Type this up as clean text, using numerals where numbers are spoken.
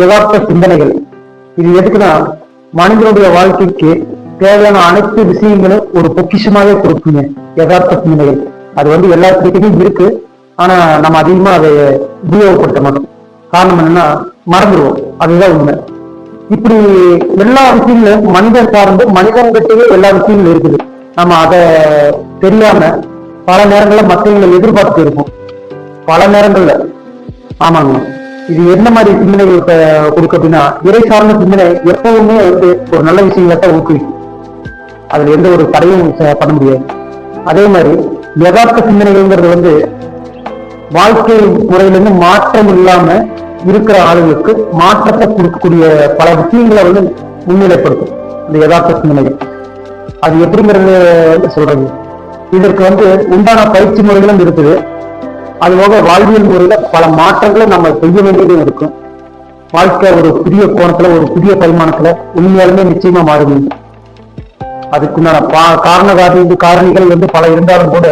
யதார்த்த சிந்தனைகள். இது எதுக்குன்னா மனிதனுடைய வாழ்க்கைக்கு தேவையான அனைத்து விஷயங்களும் ஒரு பொக்கிஷமாவே கொடுக்குங்க யதார்த்த சிந்தனைகள். அது எல்லாத்துக்கிட்டையும் இருக்கு. ஆனா நம்ம அதிகமா அதை உபயோகப்படுத்த மாட்டோம். காரணம் என்னன்னா மறந்துடுவோம். அதுதான் உண்மை. இப்படி எல்லா விஷயங்களும் மனிதன் சார்ந்து மனிதன்கிட்டயே எல்லா விஷயங்களும் இருக்குது. நம்ம அதை தெரியாம பல நேரங்கள்ல மற்றவங்களை எதிர்பார்த்து இருப்போம். பல நேரங்கள்ல. ஆமாங்க. இது என்ன மாதிரி சிந்தனைகள் கொடுக்கு அப்படின்னா, இறை சார்ந்த சிந்தனை எப்பவுமே ஒரு நல்ல விஷயங்களை தான் ஊக்குவிக்கும். அதுல எந்த ஒரு தடையும் பண்ண முடியாது. அதே மாதிரி யதார்த்த சிந்தனைகள்ங்கிறது வாழ்க்கை முறையிலிருந்து மாற்றம் இல்லாம இருக்கிற ஆளுங்களுக்கு மாற்றத்தை கொடுக்கக்கூடிய பல விஷயங்களை முன்னிலைப்படுத்தும் இந்த யதார்த்த சிந்தனைகள். அது எப்படிங்கிறது சொல்றது, இதற்கு உண்டான பயிற்சி முறைகளும் இருக்குது. அதுபோக வாழ்வியல் முறையில பல மாற்றங்களை நம்ம செய்ய வேண்டியதும் இருக்கும். வாழ்க்கை ஒரு புதிய கோணத்துல ஒரு புதிய பரிமாணத்துல உண்மையாலுமே நிச்சயமா மாறுது. அதுக்குண்டான காரணிகள் பல இருந்தாலும் கூட